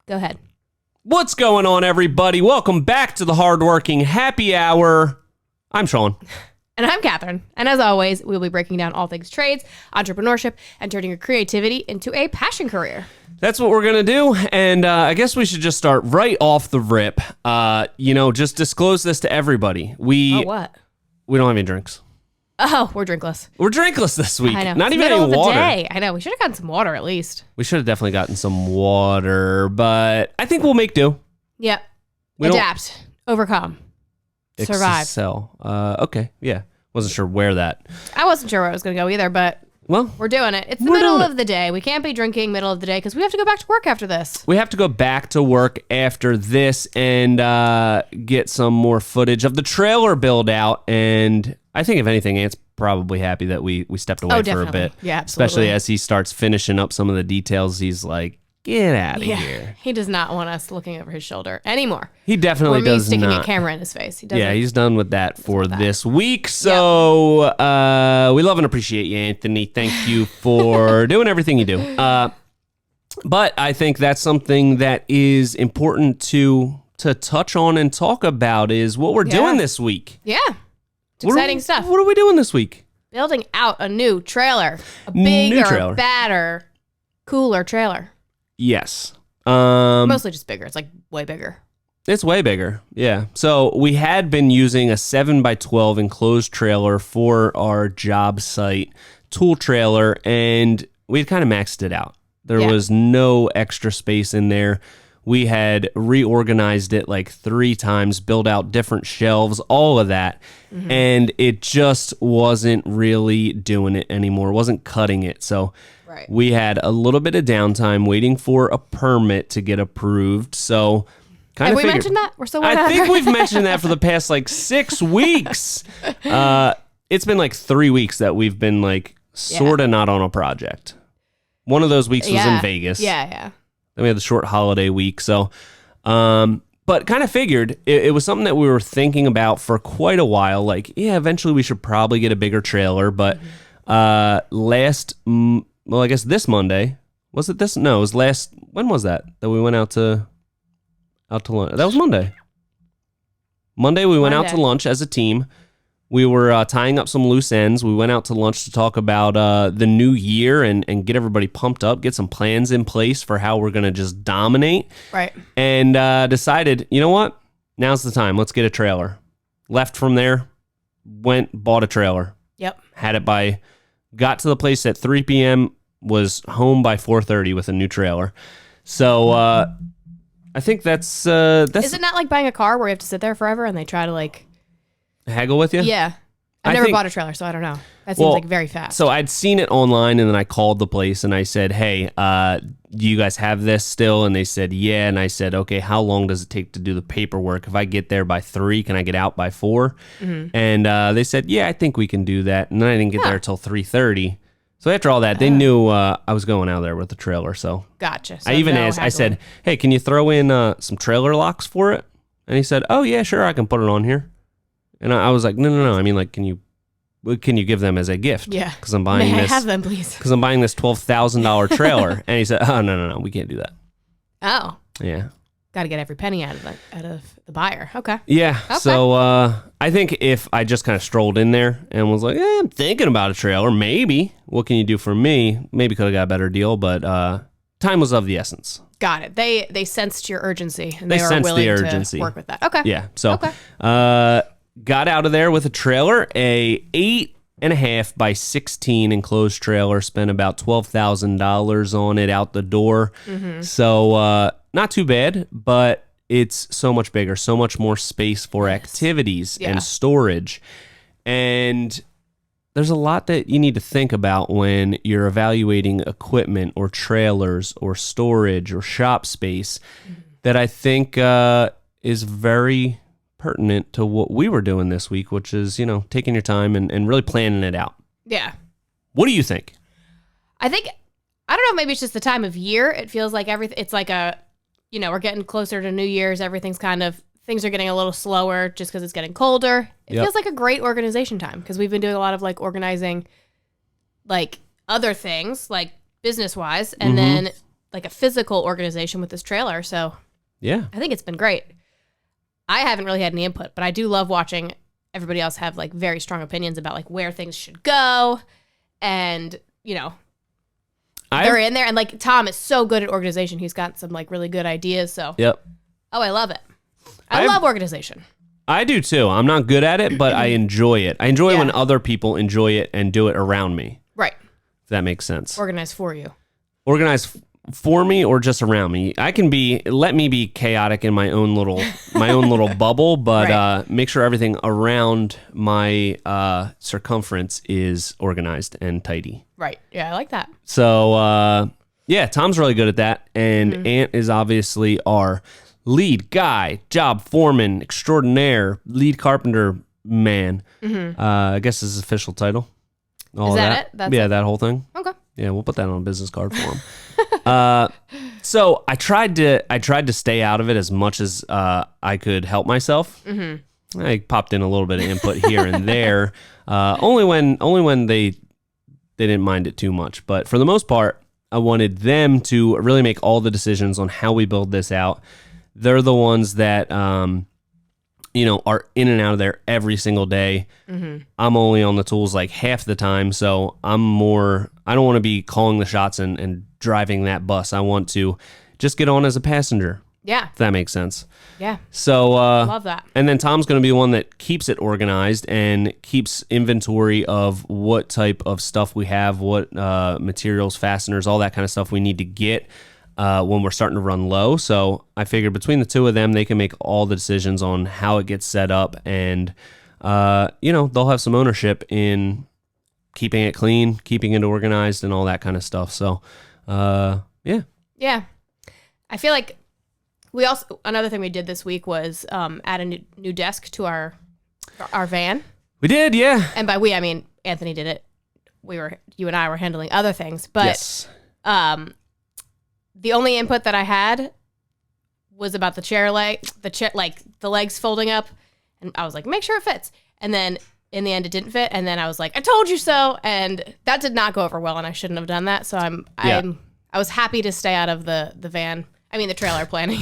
Go ahead. What's going on, everybody? Welcome back to the Hardworking Happy Hour. I'm Sean. And I'm Catherine. And as always, we'll be breaking down all things trades, entrepreneurship, and turning your creativity into a passion career. That's what we're going to do. And I guess we should just start right off the rip. Just disclose this to everybody. What? We don't have any drinks. Oh, we're drinkless. We're drinkless this week. I know. Not It's even middle any of water. the day. I know. We should have gotten some water at least. We should have definitely gotten some water, but I think we'll make do. Yep. We don't- Adapt. Overcome. Survive. Excel. Okay. Yeah. Wasn't sure where that. I wasn't sure where I was going to go either, but Well, we're doing it. It's the middle of the day. We can't be drinking middle of the day because we have to go back to work after this. we have to go back to work after this and get some more footage of the trailer build out. And I think, if anything, Ant's probably happy that we stepped away for a bit. Yeah, absolutely. Especially as he starts finishing up some of the details. He's like, get out of here. He does not want us looking over his shoulder anymore. He definitely Or me does sticking not. a camera in his face. He doesn't. Yeah, he's done with that for this week. So we love and appreciate you, Anthony. Thank you for doing everything you do. But I think that's something that is important to touch on and talk about is what we're doing this week. Yeah. It's exciting stuff. What are we doing this week? Building out a new trailer. A bigger, trailer. badder, cooler trailer. Yes. Mostly just bigger. It's like way bigger. It's way bigger. Yeah. So we had been using a 7x12 enclosed trailer for our job site tool trailer, and we had kind of maxed it out. There was no extra space in there. We had reorganized it like 3 times, built out different shelves, all of that. Mm-hmm. And it just wasn't really doing it anymore. It wasn't cutting it. So we had a little bit of downtime waiting for a permit to get approved. So kind of Have we mentioned that? We're still waiting. I think we've mentioned that for the past like 6 weeks. It's been like 3 weeks that we've been like sort of not on a project. One of those weeks was in Vegas. Yeah. Then we had the short holiday week. So, but kind of figured it was something that we were thinking about for quite a while. Like, yeah, eventually we should probably get a bigger trailer. But I guess this Monday, was it this? No, it was last, when was that we went out to lunch? That was Monday. Monday we went out to lunch as a team. We were tying up some loose ends. We went out to lunch to talk about the new year and get everybody pumped up, get some plans in place for how we're going to just dominate. Right. And decided, you know what? Now's the time. Let's get a trailer. Left from there, bought a trailer. Yep. Got to the place at 3 p.m., was home by 4:30 with a new trailer. So I think that's... Is it not like buying a car where you have to sit there forever and they try to like... haggle with you? Yeah. I've never bought a trailer, so I don't know. That seems like very fast. So I'd seen it online, and then I called the place, and I said, hey, do you guys have this still? And they said, yeah. And I said, okay, how long does it take to do the paperwork? If I get there by 3, can I get out by 4? Mm-hmm. And they said, yeah, I think we can do that. And then I didn't get there until 3:30. So after all that, they knew I was going out there with the trailer. So gotcha. So I even asked, I said, hey, can you throw in some trailer locks for it? And he said, oh, yeah, sure, I can put it on here. And I was like, no. I mean, like, can you give them as a gift? Yeah. Because I'm buying May this. I have them, please? Because I'm buying this $12,000 trailer. And he said, oh, no, we can't do that. Oh. Yeah. Got to get every penny out of the buyer. Okay. Yeah. Okay. So I think if I just kind of strolled in there and was like, I'm thinking about a trailer, maybe. What can you do for me? Maybe could have got a better deal, but time was of the essence. Got it. They sensed your urgency, and they were sensed willing the urgency to work with that. Okay. Yeah. So got out of there with a trailer, a 8.5 by 16 enclosed trailer. Spent about $12,000 on it out the door. Mm-hmm. So not too bad, but it's so much bigger, so much more space for activities and storage. And there's a lot that you need to think about when you're evaluating equipment or trailers or storage or shop space that I think is very pertinent to what we were doing this week, which is, taking your time and really planning it out. Yeah. What do you think? I don't know, maybe it's just the time of year. It feels like it's like we're getting closer to New Year's. Things are getting a little slower just because it's getting colder. It feels like a great organization time because we've been doing a lot of like organizing like other things like business wise. And then like a physical organization with this trailer. So Yeah. I think it's been great. I haven't really had any input, but I do love watching everybody else have like very strong opinions about like where things should go. And, you know, they're in there. And like Tom is so good at organization. He's got some like really good ideas. So, Yep. Oh, I love it. I love organization. I do too. I'm not good at it, but I enjoy it. I enjoy Yeah. when other people enjoy it and do it around me. Right. If that makes sense. Organize for you. Organize for me or just around me. Let me be chaotic in my own little bubble, but Right. make sure everything around my circumference is organized and tidy. Right. Yeah, I like that. So yeah, Tom's really good at that, and Ant is obviously our lead guy, job foreman extraordinaire, lead carpenter man. I guess is his official title. All Is of that it? That's yeah, it? that whole thing. Okay. Yeah, we'll put that on a business card for him. So I tried to stay out of it as much as I could help myself. I popped in a little bit of input here and there, only when they didn't mind it too much. But for the most part, I wanted them to really make all the decisions on how we build this out. They're the ones that are in and out of there every single day. I'm only on the tools like half the time, so I don't want to be calling the shots and driving that bus. I want to just get on as a passenger, Yeah. if that makes sense. Yeah. So Love that. and then Tom's going to be the one that keeps it organized and keeps inventory of what type of stuff we have, what materials, fasteners, all that kind of stuff we need to get when we're starting to run low. So I figured between the two of them, they can make all the decisions on how it gets set up, and they'll have some ownership in keeping it clean, keeping it organized, and all that kind of stuff. So yeah. Yeah. I feel like another thing we did this week was add a new desk to our van. We did, yeah. And by we, I mean Anthony did it. You and I were handling other things, but Yes. the only input that I had was about the chair the legs folding up, and I was like, make sure it fits. And then in the end, it didn't fit. And then I was like, I told you so. And that did not go over well, and I shouldn't have done that. So I was happy to stay out of the van. I mean, the trailer planning,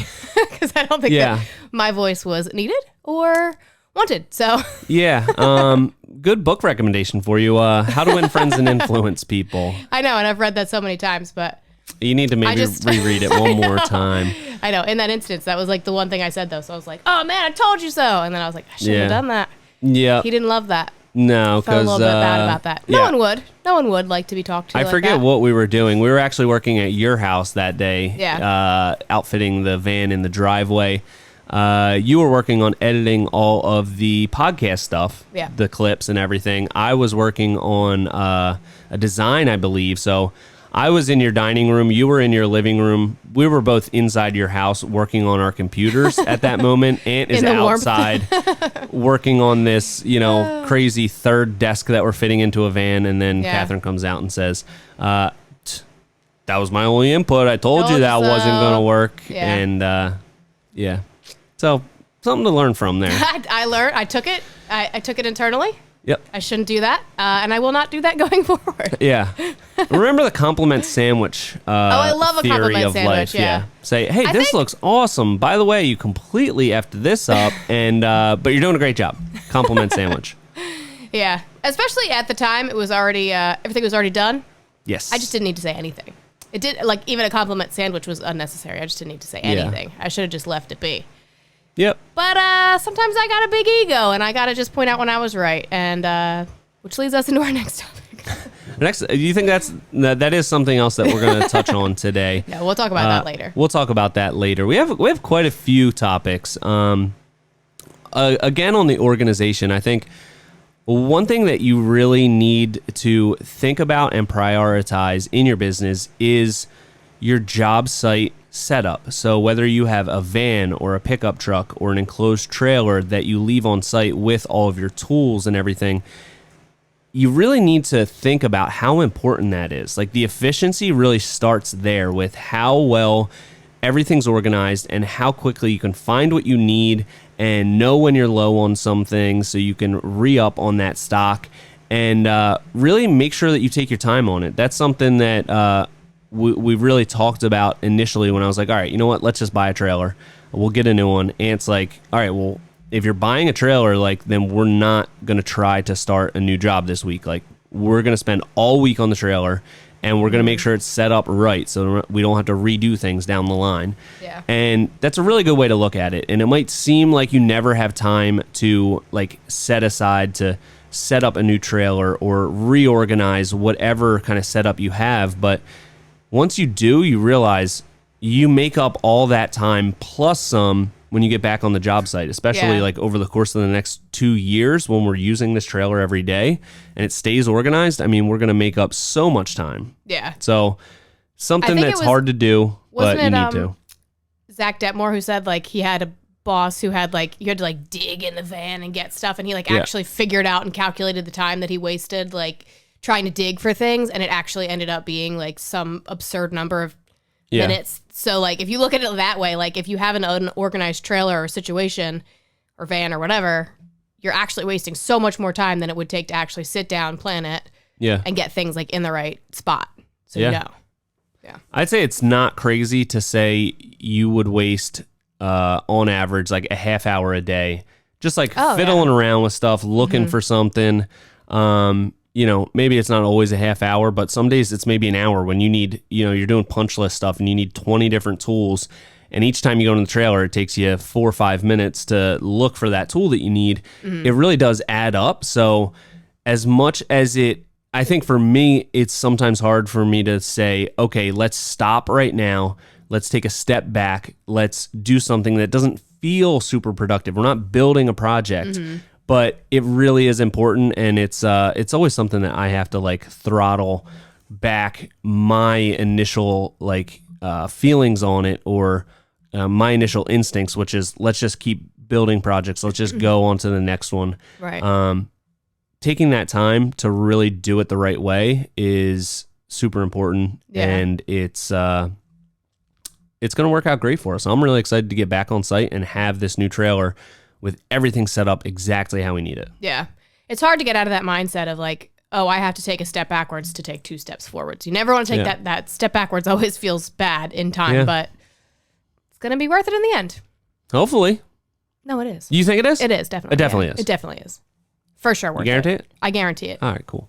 because I don't think that my voice was needed or wanted. So Yeah. Good book recommendation for you. How to Win Friends and Influence People. I know, and I've read that so many times, but You need to maybe reread it one more time. I know. In that instance, that was like the one thing I said, though. So I was like, oh, man, I told you so. And then I was like, I shouldn't have done that. Yeah. He didn't love that. No, Felt a because little bit bad about that. No one would. No one would like to be talked to. I like forget that. what we were doing. We were actually working at your house that day. Yeah. Outfitting the van in the driveway. You were working on editing all of the podcast stuff. Yeah. The clips and everything. I was working on a design, I believe. So I was in your dining room. You were in your living room. We were both inside your house working on our computers at that moment. Ant is outside working on this, crazy third desk that we're fitting into a van. And then Catherine comes out and says, that was my only input. I told you that wasn't going to work. Yeah. And yeah. So something to learn from there. I learned. I took it. I took it internally. Yep. I shouldn't do that, and I will not do that going forward. Yeah. Remember the compliment sandwich I love a theory compliment of sandwich, life. yeah. Say, hey, this looks awesome. By the way, you completely effed this up, and but you're doing a great job. Compliment sandwich. Yeah. Especially at the time, it was already everything was already done. Yes. I just didn't need to say anything. It did even a compliment sandwich was unnecessary. I just didn't need to say anything. I should have just left it be. Yep. But sometimes I got a big ego, and I got to just point out when I was right, and which leads us into our next topic. Next, do you think that is something else that we're going to touch on today? No, we'll talk about that later. We'll talk about that later. We have quite a few topics. Again, on the organization, I think one thing that you really need to think about and prioritize in your business is your job site setup. So whether you have a van or a pickup truck or an enclosed trailer that you leave on site with all of your tools and everything, you really need to think about how important that is. Like, the efficiency really starts there with how well everything's organized and how quickly you can find what you need and know when you're low on some things so you can re-up on that stock and really make sure that you take your time on it. That's something that we really talked about initially when I was like, all right, you know what? Let's just buy a trailer. We'll get a new one. And it's like, all right, well, if you're buying a trailer, like, then we're not going to try to start a new job this week. Like, we're going to spend all week on the trailer, and we're going to make sure it's set up right so we don't have to redo things down the line. Yeah. And that's a really good way to look at it. And it might seem like you never have time to, like, set aside to set up a new trailer or reorganize whatever kind of setup you have. But once you do, you realize you make up all that time plus some when you get back on the job site, especially like over the course of the next 2 years when we're using this trailer every day and it stays organized. I mean, we're going to make up so much time. Yeah. So something that's hard to do, but you need to. Zach Detmore, who said like he had a boss who had like, you had to like dig in the van and get stuff. And he like actually figured out and calculated the time that he wasted like trying to dig for things. And it actually ended up being like some absurd number of minutes. So like if you look at it that way, like if you have an unorganized trailer or situation or van or whatever, you're actually wasting so much more time than it would take to actually sit down, plan it, and get things like in the right spot. So you know. Yeah. I'd say it's not crazy to say you would waste on average like a half hour a day just like fiddling around with stuff, looking for something. You know, maybe it's not always a half hour, but some days it's maybe an hour when you need, you know, you're doing punch list stuff and you need 20 different tools. And each time you go in the trailer, it takes you 4 or 5 minutes to look for that tool that you need. It really does add up. So as much as I think for me, it's sometimes hard for me to say, okay, let's stop right now. Let's take a step back. Let's do something that doesn't feel super productive. We're not building a project. But it really is important, and it's always something that I have to like throttle back my initial like feelings on it or my initial instincts, which is let's just keep building projects. Let's just go on to the next one. Right. Taking that time to really do it the right way is super important, and it's going to work out great for us. I'm really excited to get back on site and have this new trailer with everything set up exactly how we need it. Yeah. It's hard to get out of that mindset of like, oh, I have to take a step backwards to take 2 steps forwards. You never want to take that step backwards always feels bad in time, but it's going to be worth it in the end. Hopefully. No, it is. You think it is? It is, definitely. It definitely is. It definitely is. For sure worth it. You guarantee it? I guarantee it. All right, cool.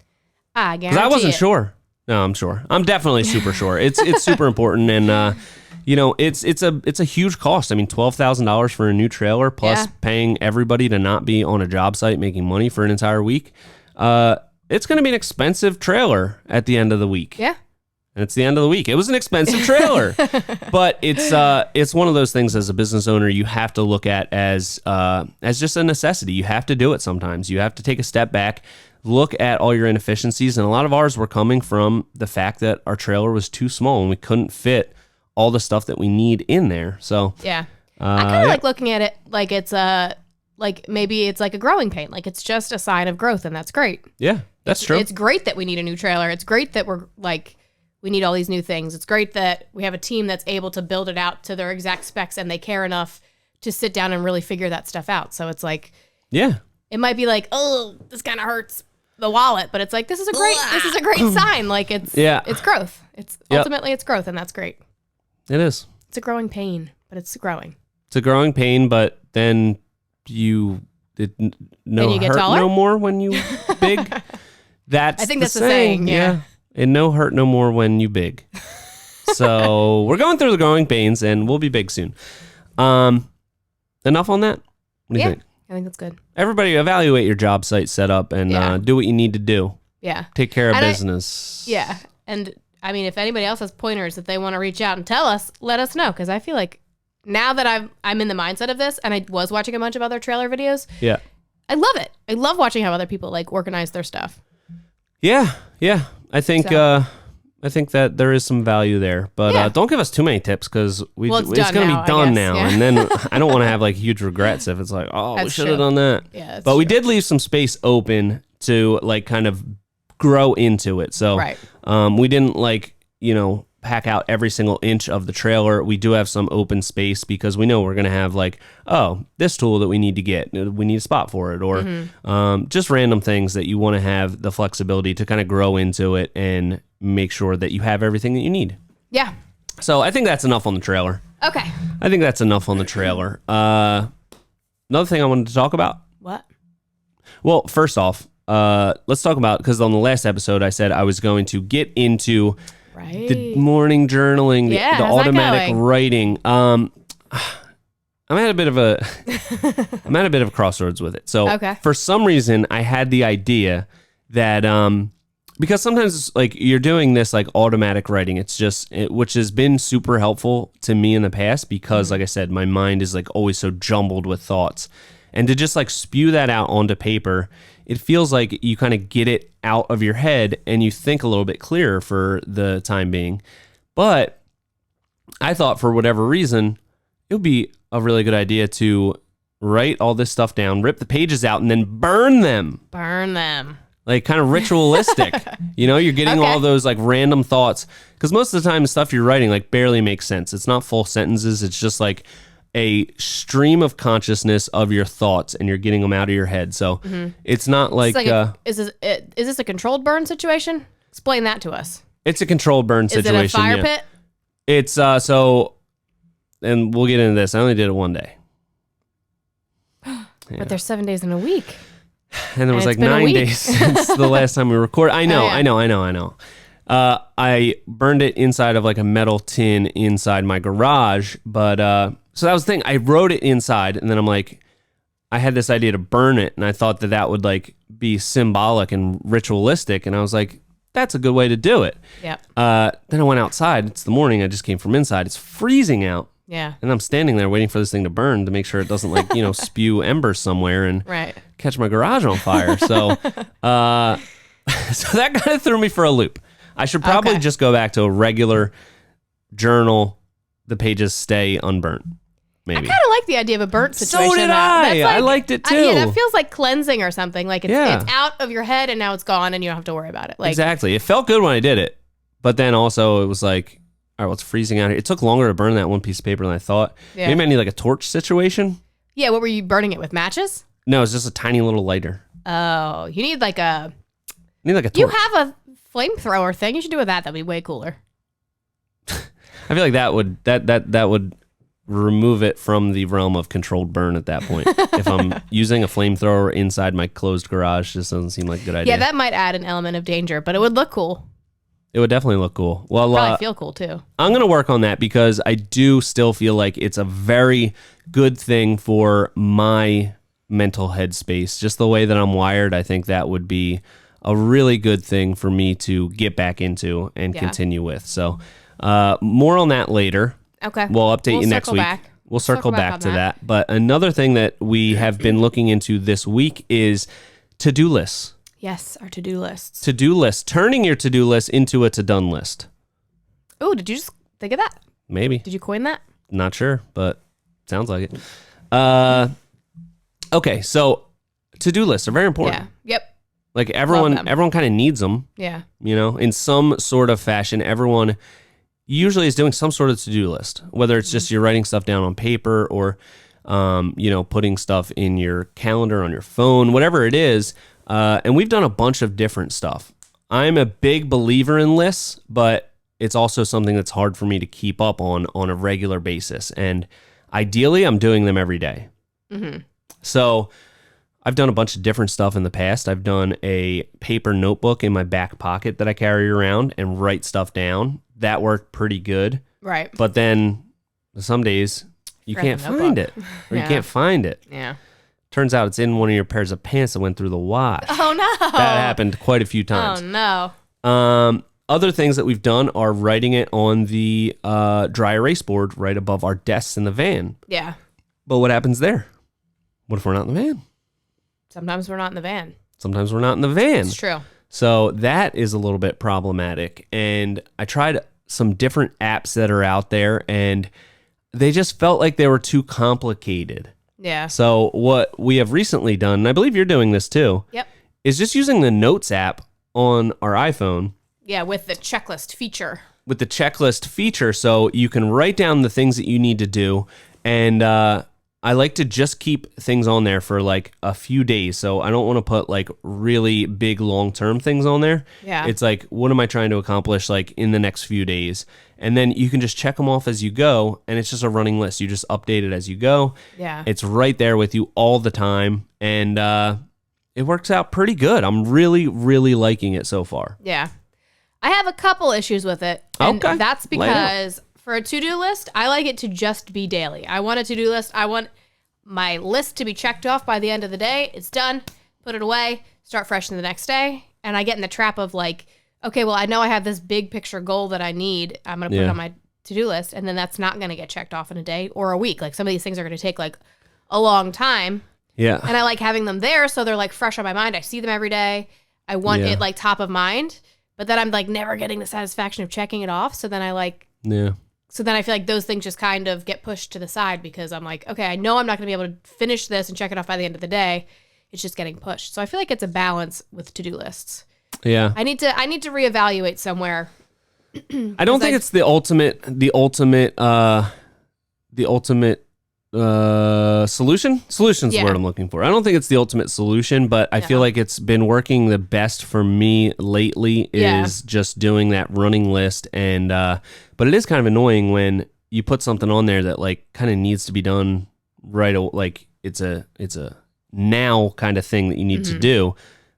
I guarantee it. Because I wasn't sure. No, I'm sure. I'm definitely super sure. It's super important, and you know, it's a huge cost. I mean, $12,000 for a new trailer plus paying everybody to not be on a job site making money for an entire week. It's going to be an expensive trailer at the end of the week. Yeah. And it's the end of the week. It was an expensive trailer, but it's one of those things as a business owner you have to look at as just a necessity. You have to do it sometimes. You have to take a step back, look at all your inefficiencies, and a lot of ours were coming from the fact that our trailer was too small and we couldn't fit all the stuff that we need in there. So I kind of like looking at it like it's like maybe it's like a growing pain. Like it's just a sign of growth, and that's great. Yeah, that's true. It's great that we need a new trailer. It's great that we're like we need all these new things. It's great that we have a team that's able to build it out to their exact specs, and they care enough to sit down and really figure that stuff out. So it's like, it might be like, oh, this kind of hurts the wallet, but it's like this is a great sign. Like it's growth. It's ultimately it's growth, and that's great. It is. It's a growing pain, but it's growing. It's a growing pain, but then you hurt no more when you big. I think that's the saying. Yeah. And no hurt no more when you big. So we're going through the growing pains, and we'll be big soon. Enough on that? What do you think? I think that's good. Everybody evaluate your job site setup and do what you need to do. Yeah. Take care of business. And I mean, if anybody else has pointers that they want to reach out and tell us, let us know. Because I feel like now that I'm in the mindset of this, and I was watching a bunch of other trailer videos. Yeah. I love it. I love watching how other people like organize their stuff. Yeah. I think that there is some value there, but don't give us too many tips because it's going to be done now, and then I don't want to have like huge regrets if it's like, oh, we should have done that. Yeah, but we did leave some space open to like kind of grow into it. So we didn't like, pack out every single inch of the trailer. We do have some open space because we know we're going to have like, oh, this tool that we need to get, we need a spot for it, or just random things that you want to have the flexibility to kind of grow into it and make sure that you have everything that you need. Yeah. So I think that's enough on the trailer. Okay. I think that's enough on the trailer. Another thing I wanted to talk about. What? Well, first off, let's talk about, because on the last episode I said I was going to get into the morning journaling, the automatic writing. I'm at a bit of a crossroads with it. So for some reason I had the idea that because sometimes like you're doing this like automatic writing, which has been super helpful to me in the past because like I said, my mind is like always so jumbled with thoughts. And to just like spew that out onto paper, it feels like you kind of get it out of your head and you think a little bit clearer for the time being. But I thought for whatever reason, it would be a really good idea to write all this stuff down, rip the pages out, and then burn them. Burn them. Like kind of ritualistic. You're getting all those like random thoughts. Because most of the time, the stuff you're writing like barely makes sense. It's not full sentences. It's just like a stream of consciousness of your thoughts, and you're getting them out of your head. So it's not like is this a controlled burn situation? Explain that to us. It's a controlled burn situation. Is it a fire pit? It's so, and we'll get into this. I only did it one day. But there's 7 days in a week. And there was like 9 days since the last time we recorded. I know. I burned it inside of like a metal tin inside my garage, but so that was the thing. I wrote it inside, and then I'm like, I had this idea to burn it, and I thought that would like be symbolic and ritualistic, and I was like, that's a good way to do it. Yeah. Then I went outside. It's the morning. I just came from inside. It's freezing out. Yeah. And I'm standing there waiting for this thing to burn to make sure it doesn't like, spew embers somewhere and catch my garage on fire. So, so that kind of threw me for a loop. I should probably just go back to a regular journal. The pages stay unburnt. Maybe. I kind of like the idea of a burnt situation. So did I. I liked it too. That feels like cleansing or something. Like it's out of your head and now it's gone and you don't have to worry about it. Like, exactly. It felt good when I did it. But then also it was like, all right, well, it's freezing out here. It took longer to burn that one piece of paper than I thought. Yeah. Maybe I need like a torch situation. Yeah, what were you burning it with? Matches? No, it's just a tiny little lighter. Oh, you need like a... torch. You have a flamethrower thing. You should do it with that. That'd be way cooler. I feel like that would remove it from the realm of controlled burn at that point. If I'm using a flamethrower inside my closed garage, just doesn't seem like a good idea. Yeah, that might add an element of danger, but it would look cool. It would definitely look cool. Well, probably feel cool too. I'm going to work on that because I do still feel like it's a very good thing for my mental headspace. Just the way that I'm wired, I think that would be a really good thing for me to get back into and continue with. So more on that later. Okay. We'll update you next week. We'll circle back to that. But another thing that we have been looking into this week is to-do lists. Yes, our to-do lists. To-do lists. Turning your to-do list into a to-done list. Oh, did you just think of that? Maybe. Did you coin that? Not sure, but sounds like it. Okay, so to-do lists are very important. Yeah. Yep. Like everyone kind of needs them. Yeah. In some sort of fashion. Everyone usually is doing some sort of to-do list, whether it's just you're writing stuff down on paper or, putting stuff in your calendar on your phone, whatever it is. And we've done a bunch of different stuff. I'm a big believer in lists, but it's also something that's hard for me to keep up on a regular basis. And ideally, I'm doing them every day. Mm-hmm. So I've done a bunch of different stuff in the past. I've done a paper notebook in my back pocket that I carry around and write stuff down. That worked pretty good. Right. But then some days you can't find it or you can't find it. Yeah. Turns out it's in one of your pairs of pants that went through the wash. Oh, no. That happened quite a few times. Oh, no. Other things that we've done are writing it on the dry erase board right above our desks in the van. Yeah. But what happens there? What if we're not in the van? Sometimes we're not in the van. Sometimes we're not in the van. It's true. So that is a little bit problematic. And I tried some different apps that are out there, and they just felt like they were too complicated. Yeah. So what we have recently done, and I believe you're doing this too, is just using the Notes app on our iPhone. Yeah, with the checklist feature. With the checklist feature, so you can write down the things that you need to do. And I like to just keep things on there for like a few days. So I don't want to put like really big long-term things on there. Yeah. It's like, what am I trying to accomplish like in the next few days? And then you can just check them off as you go. And it's just a running list. You just update it as you go. Yeah. It's right there with you all the time. And it works out pretty good. I'm really, really liking it so far. Yeah. I have a couple issues with it. And Okay. that's because for a to-do list, I like it to just be daily. I want a to-do list. I want my list to be checked off by the end of the day. It's done. Put it away. Start fresh in the next day. And I get in the trap of like, okay, well, I know I have this big picture goal that I need. I'm going to put it on my to-do list. And then that's not going to get checked off in a day or a week. Like some of these things are going to take like a long time. Yeah. And I like having them there so they're like fresh on my mind. I see them every day. I want it like top of mind. But then I'm like never getting the satisfaction of checking it off. So then I like... Yeah. So then I feel like those things just kind of get pushed to the side because I'm like, okay, I know I'm not going to be able to finish this and check it off by the end of the day. It's just getting pushed. So I feel like it's a balance with to-do lists. Yeah. I need to reevaluate somewhere. I don't think it's the ultimate solution. Solution's the word I'm looking for. I don't think it's the ultimate solution, but I feel like it's been working the best for me lately is just doing that running list. And but it is kind of annoying when you put something on there that like kind of needs to be done right. Like it's a now kind of thing that you need to do.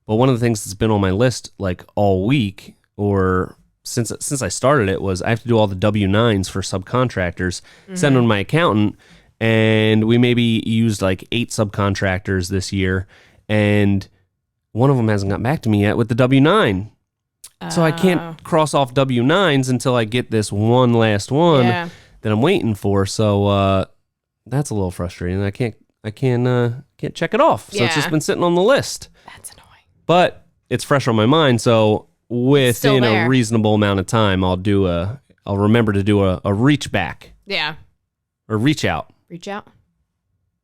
But one of the things that's been on my list like all week or since I started it was I have to do all the W-9s for subcontractors, send them to my accountant. And we maybe used like 8 subcontractors this year, and one of them hasn't got back to me yet with the W-9. So I can't cross off W-9s until I get this one last one that I'm waiting for. So that's a little frustrating. I can't check it off. So it's just been sitting on the list. That's annoying. But it's fresh on my mind. So within a reasonable amount of time, I'll remember to do a reach back. Yeah. Or reach out. Reach out.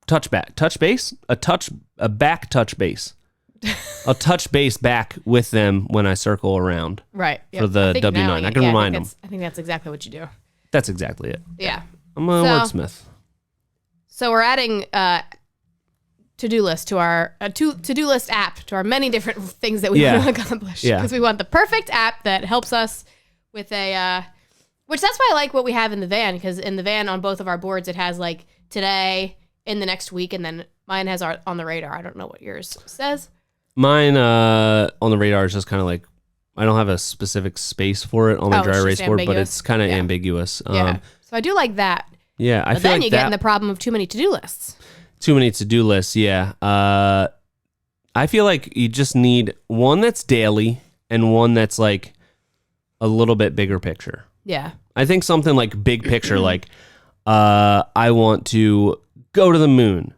Touch base. A back touch base. I'll touch base back with them when I circle around. Right. For the W-9. I can remind them. I think that's exactly what you do. That's exactly it. Yeah. I'm a wordsmith. So we're adding to-do list to our to-do list app to our many different things that we want to accomplish. Yeah. Because we want the perfect app that helps us with a which that's why I like what we have in the van, because in the van on both of our boards it has like today, in the next week, and then mine has our on the radar. I don't know what yours says. Mine on the radar is just kind of like, I don't have a specific space for it on my dry erase board, but it's kind of ambiguous. So I do like that. Yeah, I but feel then like you get in the problem of too many to-do lists. Too many to-do lists, yeah. I feel like you just need one that's daily and one that's like a little bit bigger picture. Yeah. I think something like big picture, like I want to go to the moon.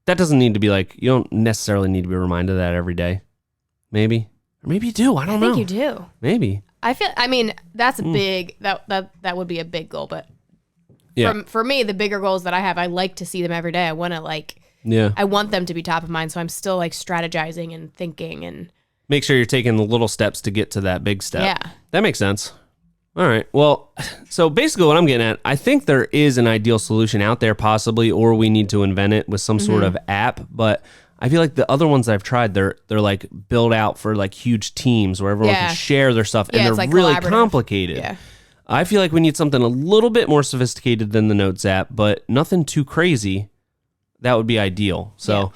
That doesn't need to be like, you don't necessarily need to be reminded of that every day. Maybe. Or maybe you do. I don't know. I think you do. Maybe. I mean, that's a big, that would be a big goal, but for me, the bigger goals that I have, I like to see them every day. I want to I want them to be top of mind. So I'm still like strategizing and thinking and. Make sure you're taking the little steps to get to that big step. Yeah. That makes sense. All right. Well, so basically what I'm getting at, I think there is an ideal solution out there possibly, or we need to invent it with some sort of app. But I feel like the other ones I've tried, they're like built out for like huge teams where everyone can share their stuff, and they're like really complicated. Yeah. I feel like we need something a little bit more sophisticated than the Notes app, but nothing too crazy. That would be ideal. So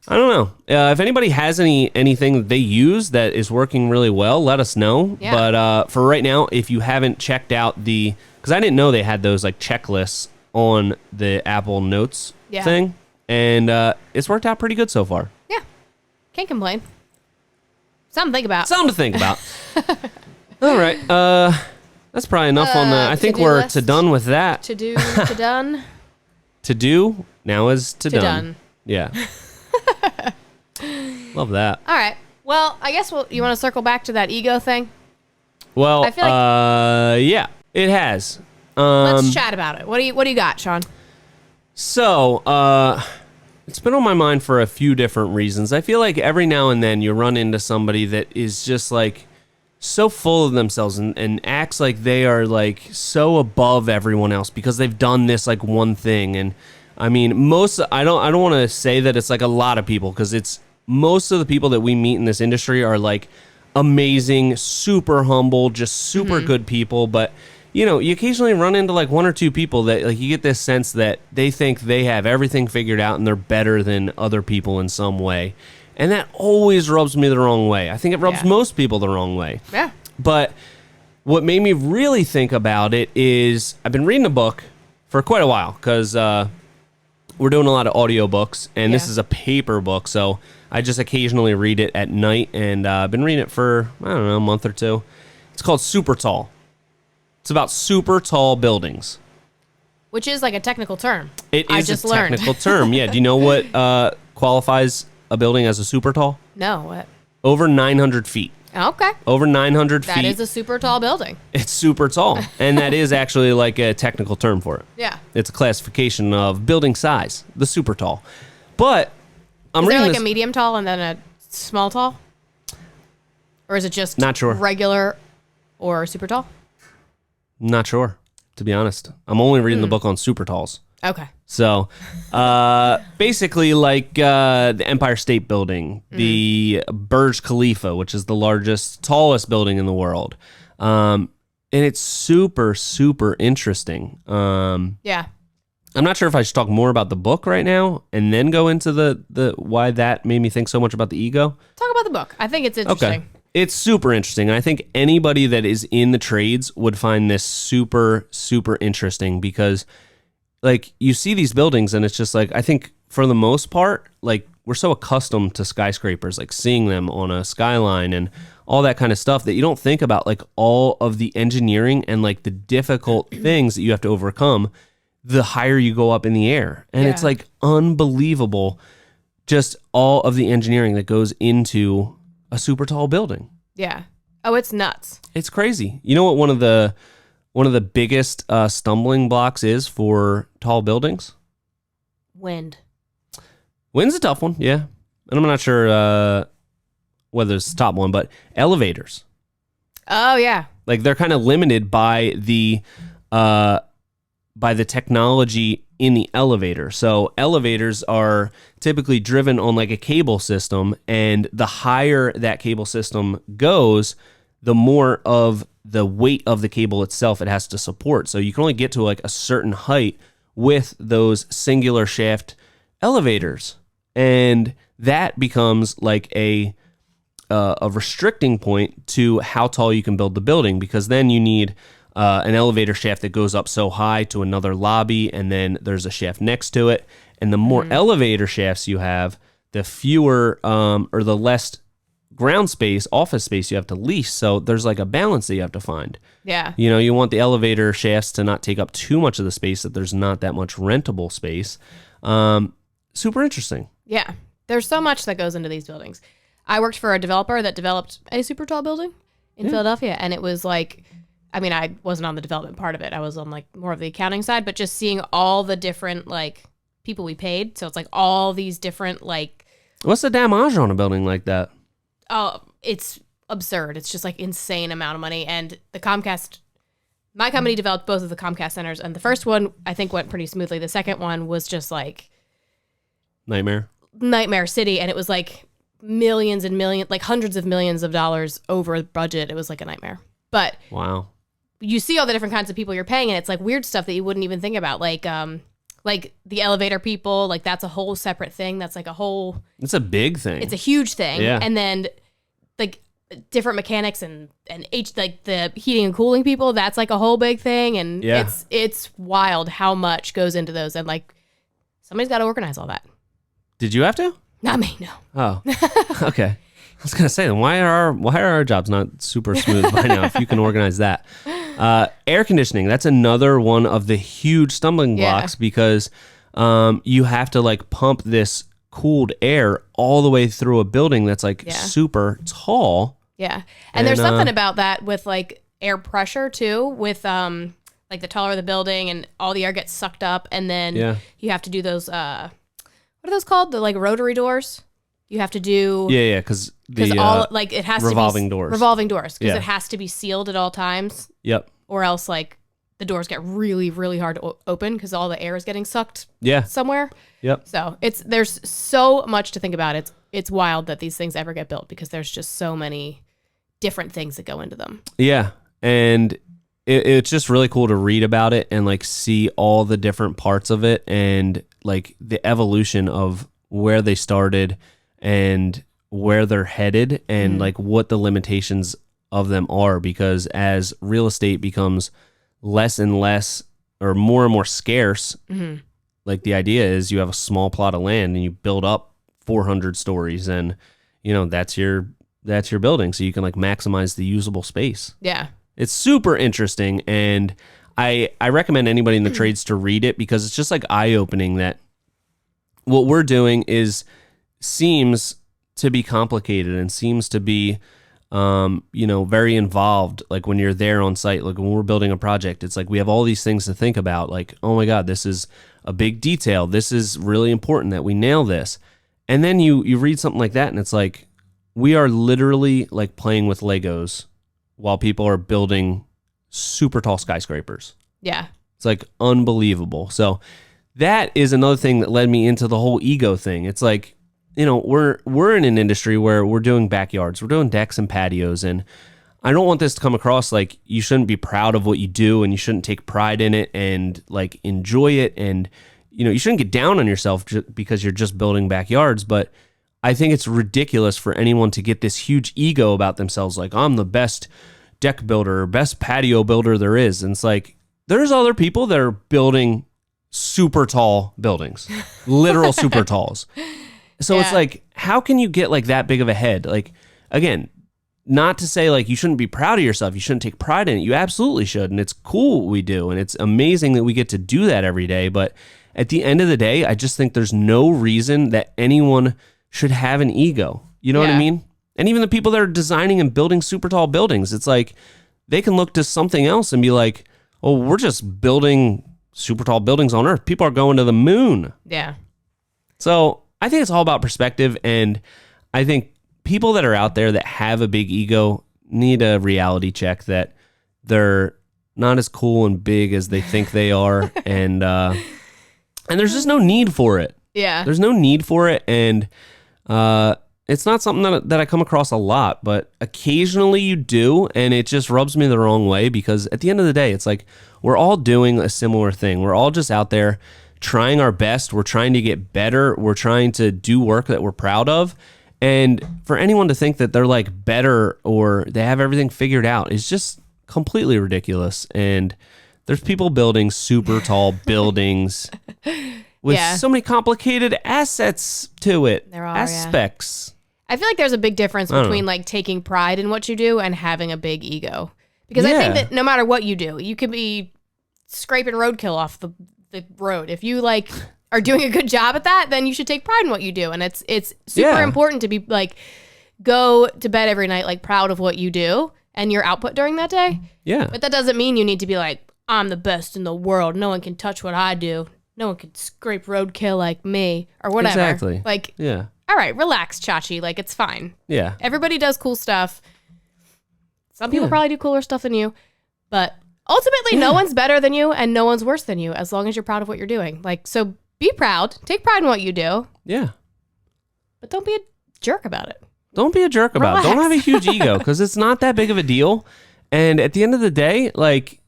I don't know. If anybody has anything that they use that is working really well, let us know. Yeah. But for right now, if you haven't checked out because I didn't know they had those like checklists on the Apple Notes thing, and it's worked out pretty good so far. Yeah, can't complain. Something to think about. Something to think about. All right, that's probably enough on that. I think we're list. To done with that. To do, to done. To do now is to done. Yeah. Love that. All right. Well, I guess you want to circle back to that ego thing? Well, I feel like, yeah, it has. Let's chat about it. What do you got, Sean? So, it's been on my mind for a few different reasons. I feel like every now and then you run into somebody that is just like so full of themselves and acts like they are like so above everyone else because they've done this like one thing. And I mean, I don't want to say that it's like a lot of people, because it's most of the people that we meet in this industry are like amazing, super humble, just super good people. But you occasionally run into like one or two people that like you get this sense that they think they have everything figured out and they're better than other people in some way. And that always rubs me the wrong way. I think it rubs most people the wrong way. Yeah. But what made me really think about it is I've been reading a book for quite a while, because we're doing a lot of audiobooks, and this is a paper book, so I just occasionally read it at night, and I've been reading it for, I don't know, a month or two. It's called Super Tall. It's about super tall buildings. Which is like a technical term. It is a technical term, yeah. Do you know what qualifies a building as a super tall? No, what? Over 900 feet. Okay. Over 900 feet. That is a super tall building. It's super tall, and that is actually like a technical term for it. Yeah. It's a classification of building size, the super tall. But is there like a medium tall and then a small tall? Or is it just not sure regular or super tall? Not sure, to be honest. I'm only reading the book on super talls. Okay. So, basically, like the Empire State Building, the Burj Khalifa, which is the largest, tallest building in the world, and it's super, super interesting. Yeah. I'm not sure if I should talk more about the book right now and then go into the why that made me think so much about the ego. Talk about the book. I think it's interesting. Okay. It's super interesting. And I think anybody that is in the trades would find this super, super interesting, because like you see these buildings and it's just like, I think for the most part, like we're so accustomed to skyscrapers, like seeing them on a skyline and all that kind of stuff, that you don't think about like all of the engineering and like the difficult things that you have to overcome the higher you go up in the air. And it's like unbelievable, just all of the engineering that goes into a super tall building. Yeah. Oh, it's nuts. It's crazy. You know what one of the biggest stumbling blocks is for tall buildings? Wind. Wind's a tough one, yeah. And I'm not sure whether it's the top one, but elevators. Oh, yeah. Like they're kind of limited by the technology in the elevator. So elevators are typically driven on like a cable system, and the higher that cable system goes, the more of the weight of the cable itself it has to support. So you can only get to like a certain height with those singular shaft elevators, and that becomes like a restricting point to how tall you can build the building, because then you need an elevator shaft that goes up so high to another lobby, and then there's a shaft next to it. And the more elevator shafts you have, the fewer or the less ground space, office space you have to lease. So there's like a balance that you have to find. Yeah. You know, you want the elevator shafts to not take up too much of the space, that there's not that much rentable space. Super interesting. Yeah. There's so much that goes into these buildings. I worked for a developer that developed a super tall building in Philadelphia, and it was like, I mean, I wasn't on the development part of it. I was on like more of the accounting side, but just seeing all the different like people we paid. So it's like all these different like. What's the damage on a building like that? Oh, it's absurd. It's just like insane amount of money. And the Comcast, my company developed both of the Comcast centers, and the first one I think went pretty smoothly. The second one was just like Nightmare city, and it was like millions and millions, like hundreds of millions of dollars over budget. It was like a nightmare. But wow. You see all the different kinds of people you're paying, and it's like weird stuff that you wouldn't even think about, like the elevator people. Like that's a whole separate thing. That's like a whole. It's a big thing. It's a huge thing. Yeah. And then like different mechanics and like the heating and cooling people. That's like a whole big thing, and it's wild how much goes into those, and like somebody's got to organize all that. Did you have to? Not me, no. Oh, okay. I was gonna say, then why are our jobs not super smooth by now? If you can organize that. Air conditioning, that's another one of the huge stumbling blocks, because you have to like pump this cooled air all the way through a building that's like super tall. Yeah. And there's something about that with like air pressure too, with like the taller the building and all the air gets sucked up, and then you have to do those what are those called? The like rotary doors? You have to do because all like it has revolving to be doors. Revolving doors, because it has to be sealed at all times. Yep. Or else like the doors get really, really hard to open because all the air is getting sucked somewhere. Yep. So there's so much to think about. It's wild that these things ever get built because there's just so many different things that go into them. Yeah. And it's just really cool to read about it and like see all the different parts of it and like the evolution of where they started and where they're headed and like what the limitations of them are, because as real estate becomes less and less or more scarce, like the idea is you have a small plot of land and you build up 400 stories and that's your building, so you can like maximize the usable space. Yeah, it's super interesting, and I recommend anybody in the trades to read it because it's just like eye-opening that what we're doing seems to be complicated and seems to be very involved. Like when you're there on site, like when we're building a project, it's like we have all these things to think about. Like, oh my God, this is a big detail. This is really important that we nail this. And then you read something like that and it's like, we are literally like playing with Legos while people are building super tall skyscrapers. Yeah. It's like unbelievable. So that is another thing that led me into the whole ego thing. It's like, we're in an industry where we're doing backyards, we're doing decks and patios, and I don't want this to come across like you shouldn't be proud of what you do and you shouldn't take pride in it and like enjoy it, and you shouldn't get down on yourself because you're just building backyards. But I think it's ridiculous for anyone to get this huge ego about themselves, like I'm the best deck builder or best patio builder there is. And it's like there's other people that are building super tall buildings, literal super talls. So it's like, how can you get like that big of a head? Like, again, not to say like you shouldn't be proud of yourself. You shouldn't take pride in it. You absolutely should. And it's cool what we do. And it's amazing that we get to do that every day. But at the end of the day, I just think there's no reason that anyone should have an ego. You know what I mean? And even the people that are designing and building super tall buildings, it's like they can look to something else and be like, oh, we're just building super tall buildings on Earth. People are going to the moon. Yeah. So I think it's all about perspective, and I think people that are out there that have a big ego need a reality check that they're not as cool and big as they think they are, and there's just no need for it. Yeah, there's no need for it, and it's not something that I come across a lot, but occasionally you do, and it just rubs me the wrong way because at the end of the day, it's like we're all doing a similar thing. We're all just out there trying our best. We're trying to get better. We're trying to do work that we're proud of. And for anyone to think that they're like better or they have everything figured out is just completely ridiculous. And there's people building super tall buildings with so many complicated assets to it. There are aspects. I feel like there's a big difference between like taking pride in what you do and having a big ego. Because I think that no matter what you do, you could be scraping roadkill off the road. If you like are doing a good job at that, then you should take pride in what you do. And it's super important to be like, go to bed every night like proud of what you do and your output during that day. Yeah. But that doesn't mean you need to be like, I'm the best in the world. No one can touch what I do. No one can scrape roadkill like me or whatever. Exactly. Like, yeah. All right, relax, Chachi. Like, it's fine. Yeah. Everybody does cool stuff. Some people probably do cooler stuff than you, but ultimately no one's better than you and no one's worse than you as long as you're proud of what you're doing. Like, so be proud, take pride in what you do. Yeah. But don't be a jerk about it. Don't be a jerk about it. Don't have a huge ego because it's not that big of a deal. And at the end of the day, like,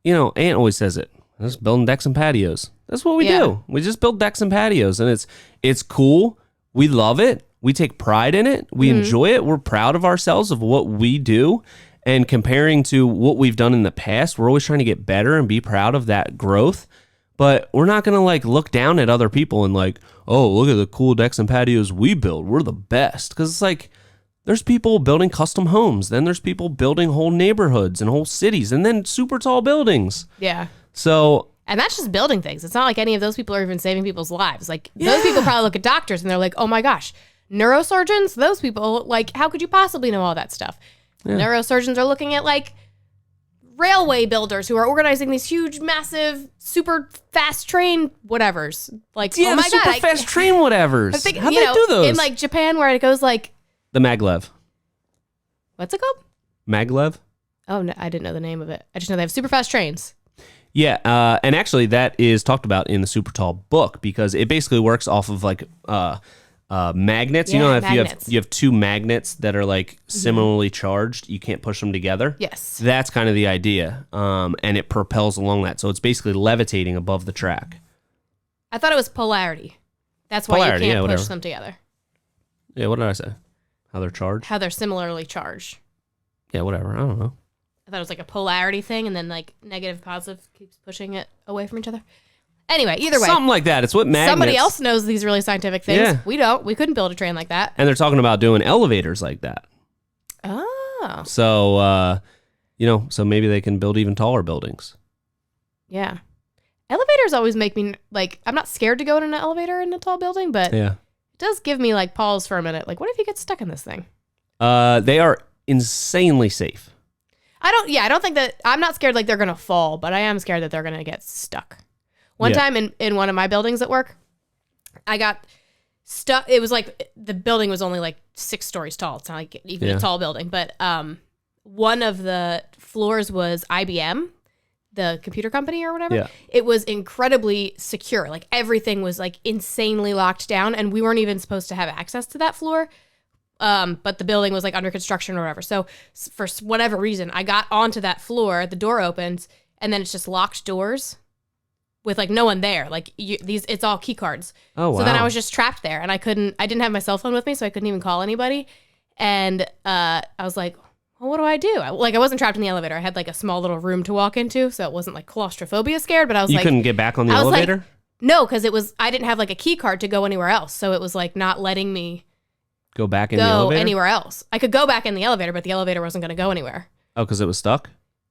Aunt always says it. Just building decks and patios. That's what we do. We just build decks and patios, and it's cool. We love it. We take pride in it. We enjoy it. We're proud of ourselves of what we do. And comparing to what we've done in the past, we're always trying to get better and be proud of that growth. But we're not going to like look down at other people and like, oh, look at the cool decks and patios we build. We're the best. Because it's like, there's people building custom homes. Then there's people building whole neighborhoods and whole cities and then super tall buildings. Yeah. So. And that's just building things. It's not like any of those people are even saving people's lives. Like those people probably look at doctors and they're like, oh my gosh, neurosurgeons, those people, like, how could you possibly know all that stuff? Yeah. Neurosurgeons are looking at like railway builders who are organizing these huge, massive, super fast train whatevers. Like, oh my God. Super fast train whatevers. I think, How'd they do those? In like Japan where it goes like. The maglev. What's it called? Maglev? Oh, no, I didn't know the name of it. I just know they have super fast trains. Yeah, and actually that is talked about in the Super Tall book because it basically works off of like magnets. Yeah, You know, if magnets. you have two magnets that are like similarly charged, you can't push them together. Yes. That's kind of the idea, and it propels along that. So it's basically levitating above the track. I thought it was polarity. That's why Polarity, you can't yeah, push whatever. them together. Yeah, what did I say? How they're charged? How they're similarly charged. Yeah, whatever. I don't know. I thought it was like a polarity thing, and then like negative, positive keeps pushing it away from each other. Anyway, either way. Something like that. It's what magnets. Somebody else knows these really scientific things. Yeah. We don't. We couldn't build a train like that. And they're talking about doing elevators like that. Oh. So, so maybe they can build even taller buildings. Yeah. Elevators always make me, like, I'm not scared to go in an elevator in a tall building, but Yeah. it does give me, like, pause for a minute. Like, what if you get stuck in this thing? They are insanely safe. I don't think that, I'm not scared like they're going to fall, but I am scared that they're going to get stuck. One time in one of my buildings at work, I got stuck. It was like, the building was only like 6 stories tall. It's not like even a tall building, but one of the floors was IBM, the computer company or whatever. Yeah. It was incredibly secure. Like everything was like insanely locked down, and we weren't even supposed to have access to that floor. But the building was like under construction or whatever. So for whatever reason, I got onto that floor, the door opens, and then it's just locked doors with like no one there. Like it's all key cards. Oh, wow. So then I was just trapped there, and I didn't have my cell phone with me, so I couldn't even call anybody. And I was like, well, what do I do? I wasn't trapped in the elevator. I had like a small little room to walk into, so it wasn't like claustrophobia scared, but I was You like, couldn't get back on the I was like, elevator? no, because I didn't have like a key card to go anywhere else. So it was like not letting me Go back in the go elevator? anywhere else. I could go back in the elevator, but the elevator wasn't going to go anywhere Oh, because it was stuck?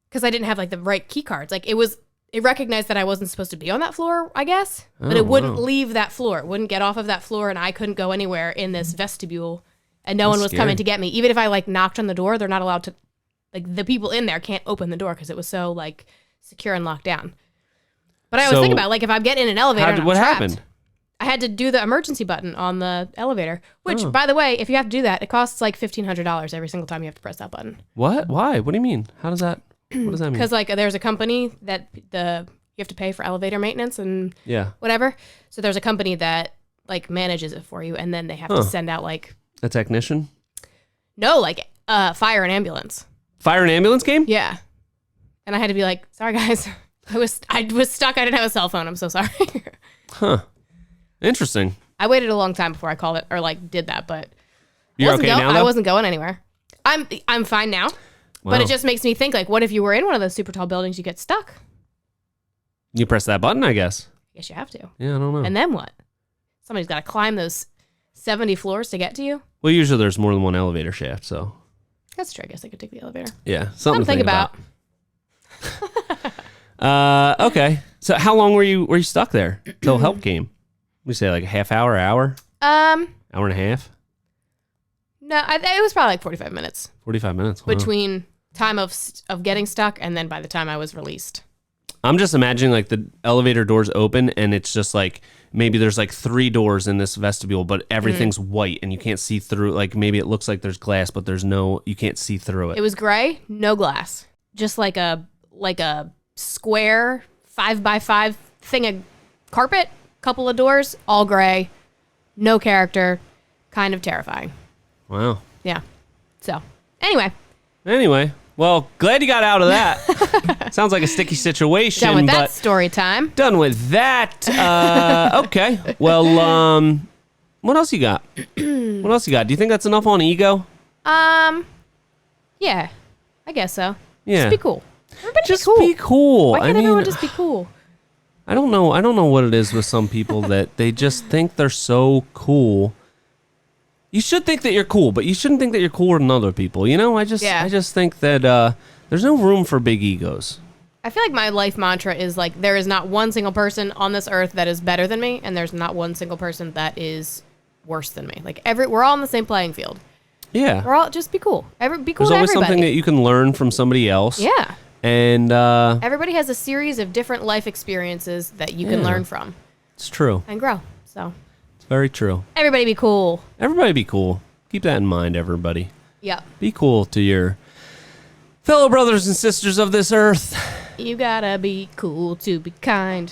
because I didn't have like the right key cards. Like it recognized that I wasn't supposed to be on that floor, I guess, but Oh, it wouldn't wow. leave that floor. It wouldn't get off of that floor, and I couldn't go anywhere in this vestibule, and no one was scary. coming to get me. Even if I like knocked on the door, they're not allowed to. Like the people in there can't open the door because it was so like secure and locked down. But I always So, think about like if I'm getting in an elevator, and I'm what trapped, happened? I had to do the emergency button on the elevator, which, Oh. by the way, if you have to do that, it costs like $1,500 every single time you have to press that button. What? Why? What do you mean? What does that mean? Because like there's a company that you have to pay for elevator maintenance and Yeah. whatever. So there's a company that like manages it for you, and then they have to send out like A technician? fire and ambulance. Fire and ambulance game? Yeah, and I had to be like, sorry guys, I was stuck. I didn't have a cell phone. I'm so sorry. Huh. Interesting. I waited a long time before I called it or like did that, but You're okay now, though? I wasn't going anywhere. I'm fine now, but it just makes me think like, what if you were in one of those super tall buildings, you get stuck? You press that button, I guess. I guess you have to. Yeah, I don't know. And then what? Somebody's got to climb those 70 floors to get to you. Well, usually there's more than one elevator shaft, so. That's true. I guess I could take the elevator. Yeah, something to think about. Okay. So how long were you stuck there till help came? We say like a half hour, hour and a half, No, it was probably like 45 minutes 45 minutes. Wow. between time of getting stuck and then by the time I was released. I'm just imagining like the elevator doors open and it's just like maybe there's like 3 doors in this vestibule, but everything's white and you can't see through. Like maybe it looks like there's glass, but you can't see through it. It was gray, no glass, just like a square 5x5 thing of carpet, couple of doors, all gray, no character, kind of terrifying. Wow. Yeah. So Anyway, well, glad you got out of that. Sounds like a sticky situation. done with that but story time. done with that. Okay. Well, what else you got? What else you got? Do you think that's enough on ego? Yeah, I guess so. Yeah. Just be cool. Everybody Just be cool. be cool. Why can't I mean, everyone just be cool? I don't know what it is with some people that they just think they're so cool. You should think that you're cool, but you shouldn't think that you're cooler than other people. You know, I just think that there's no room for big egos. I feel like my life mantra is like there is not one single person on this earth that is better than me, and there's not one single person that is worse than me. Like we're all on the same playing field. Yeah. We're all just be cool. Be cool There's to always everybody. something that you can learn from somebody else. Yeah. And Everybody has a series of different life experiences that you can learn from it's true. and grow. So It's very true. everybody be cool. Everybody be cool. Keep that in mind, everybody. Yep. Be cool to your fellow brothers and sisters of this earth. You gotta be cool to be kind.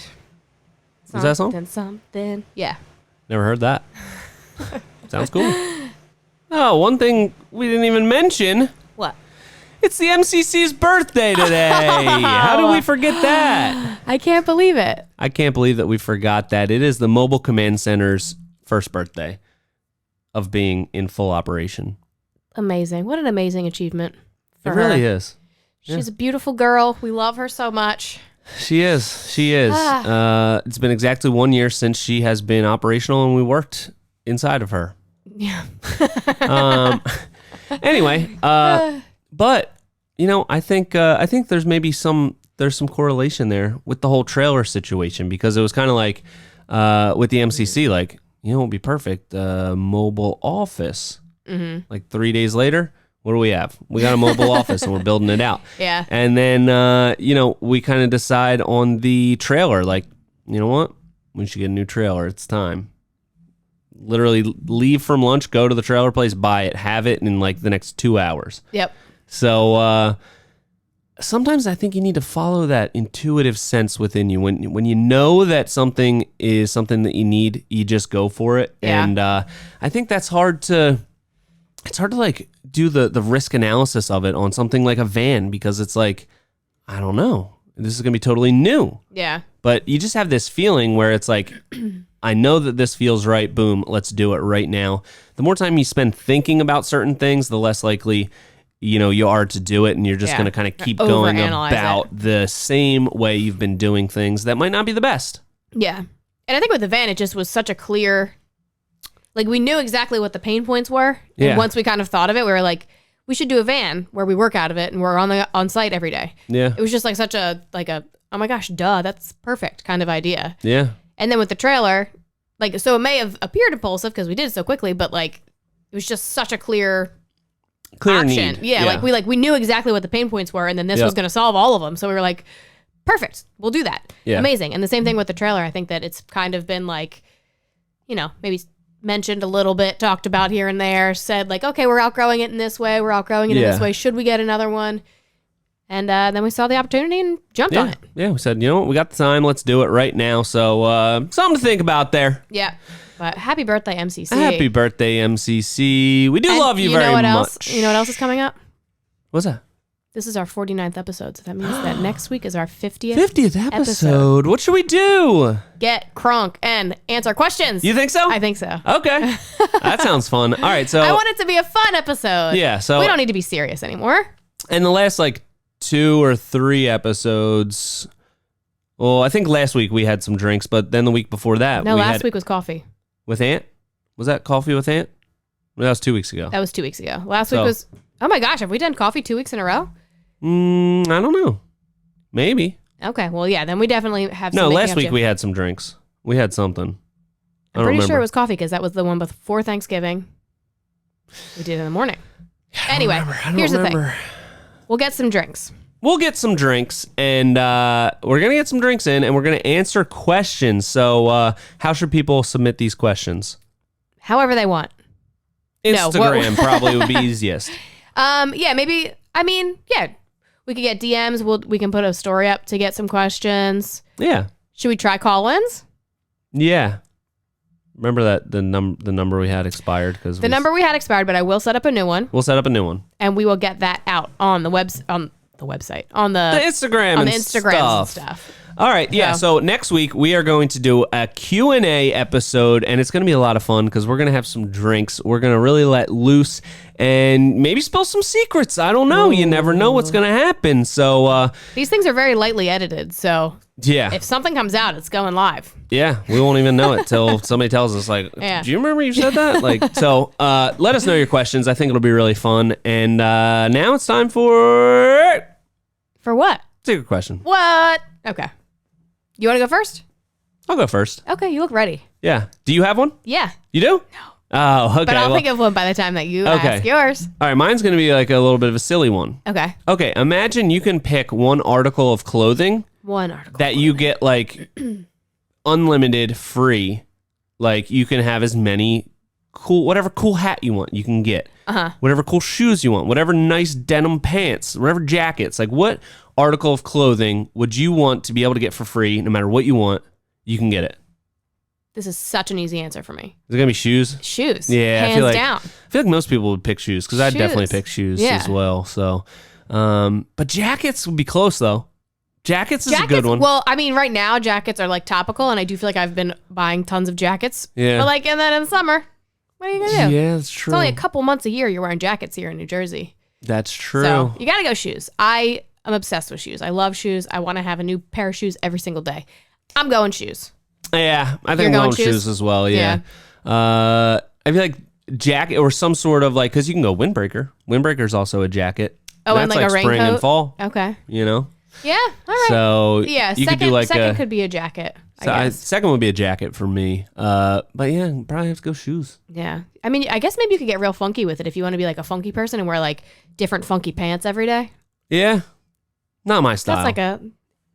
Is that a song? Something. Yeah. Never heard that. Sounds cool. Oh, one thing we didn't even mention. What? It's the MCC's birthday today. How did we forget that? I can't believe it. I can't believe that we forgot that. It is the Mobile Command Center's first birthday of being in full operation. Amazing. What an amazing achievement for It her. really is. She's a beautiful girl. We love her so much. She is. She is. It's been exactly 1 year since she has been operational, and we worked inside of her. Yeah. Anyway, but you know, I think there's maybe some correlation there with the whole trailer situation, because it was kind of like with the MCC, like, you know, it would be perfect, mobile office. Mm-hmm. Like 3 days later, what do we have? We got a mobile office and we're building it out. Yeah. And then, you know, we kind of decide on the trailer, like, you know what? We should get a new trailer. It's time. Literally leave from lunch, go to the trailer place, buy it, have it in like the next 2 hours. Yep. So sometimes I think you need to follow that intuitive sense within you. When you know that something is something that you need, you just go for it. Yeah. And I think that's hard to like do the risk analysis of it on something like a van, because it's like, I don't know, this is gonna be totally new. Yeah. But you just have this feeling where it's like, I know that this feels right. Boom, let's do it right now. The more time you spend thinking about certain things, the less likely, you know, you are to do it, and you're just going to kind of keep going about the same way you've been doing things that might not be the best. Yeah. And I think with the van, it just was such a clear, like, we knew exactly what the pain points were. Yeah. And once we kind of thought of it, we were like, we should do a van where we work out of it and we're on site every day. Yeah. It was just like such a oh my gosh, duh, that's perfect kind of idea. Yeah. And then with the trailer, like, so it may have appeared impulsive because we did it so quickly, but like, it was just such a clear option. Need. Yeah, like we knew exactly what the pain points were, and then this was going to solve all of them. So we were like, perfect, we'll do that. Yeah. Amazing. And the same thing with the trailer. I think that it's kind of been like, you know, maybe mentioned a little bit, talked about here and there, said like, okay, we're outgrowing it in this way, we're outgrowing it in this way. Should we get another one? And then we saw the opportunity and jumped on it. Yeah, we said, you know what, we got the time, let's do it right now. So something to think about there. Yeah. But happy birthday, MCC. Happy birthday, MCC. We do love you very much. You know what else is coming up? What's that? This is our 49th episode, so that means that next week is our 50th 50th episode. What should we do? Get crunk and answer questions. You think so? I think so. Okay. That sounds fun. All right, so I want it to be a fun episode. Yeah, so we don't need to be serious anymore. In the last like 2 or 3 episodes, well, I think last week we had some drinks, but then the week before that, last week was coffee. With Ant? Was that coffee with Ant? Well, that was 2 weeks ago. That was 2 weeks ago. Last week was, oh my gosh, have we done coffee 2 weeks in a row? I don't know. Maybe. Okay, well, yeah, then we definitely have some. No, last week we had some drinks. We had something. I'm pretty sure it was coffee because that was the one before Thanksgiving. We did it in the morning. Anyway, here's the thing. We'll get some drinks. We'll get some drinks, and we're going to get some drinks in, and we're going to answer questions. So how should people submit these questions? However they want. Instagram probably would be easiest. Yeah, maybe, I mean, yeah. We could get DMs. We can put a story up to get some questions. Yeah. Should we try call-ins? Yeah. Remember that the number we had expired because number we had expired, but I will set up a new one. We'll set up a new one, and we will get that out on the website on the Instagram and stuff. All right, yeah. So next week we are going to do a Q&A episode, and it's going to be a lot of fun because we're going to have some drinks. We're going to really let loose and maybe spill some secrets. I don't know. Ooh. You never know what's going to happen. So these things are very lightly edited. So yeah, if something comes out, it's going live. Yeah, we won't even know it till somebody tells us, like, do you remember you said that? Like, so let us know your questions. I think it'll be really fun. And now it's time for what? Secret question. What? Okay. You want to go first? I'll go first. Okay, you look ready. Yeah. Do you have one? Yeah. You do? No. Oh, okay. But I'll think of one by the time that you ask yours. All right, mine's going to be like a little bit of a silly one. Okay. Okay, imagine you can pick one article of clothing. That you get like unlimited free. Like you can have as many whatever cool hat you want, you can get. Whatever cool shoes you want, whatever nice denim pants, whatever jackets. Like, what article of clothing would you want to be able to get for free? No matter what you want, you can get it. This is such an easy answer for me. Is it gonna be shoes? Shoes. Yeah, Hands down. I feel like most people would pick shoes because I'd definitely pick shoes as well. So, but jackets would be close though. Jackets is a good one. Well, I mean, right now jackets are like topical, and I do feel like I've been buying tons of jackets. Yeah. But like, and then in summer, what are you gonna do? Yeah, that's true. It's only a couple months a year you're wearing jackets here in New Jersey. That's true. So you gotta go shoes. I am obsessed with shoes. I love shoes. I want to have a new pair of shoes every single day. I'm going shoes. Yeah, I think I'm going shoes as well. Yeah. I feel like jacket or some sort of like, because you can go windbreaker. Windbreaker is also a jacket. Oh, and that's like a spring raincoat? and fall. Okay. You know? Yeah. All right. So yeah, you could do like second could be a jacket. I guess. Second would be a jacket for me. But yeah, probably have to go shoes. Yeah. I mean, I guess maybe you could get real funky with it if you want to be like a funky person and wear like different funky pants every day. Yeah. Not my style.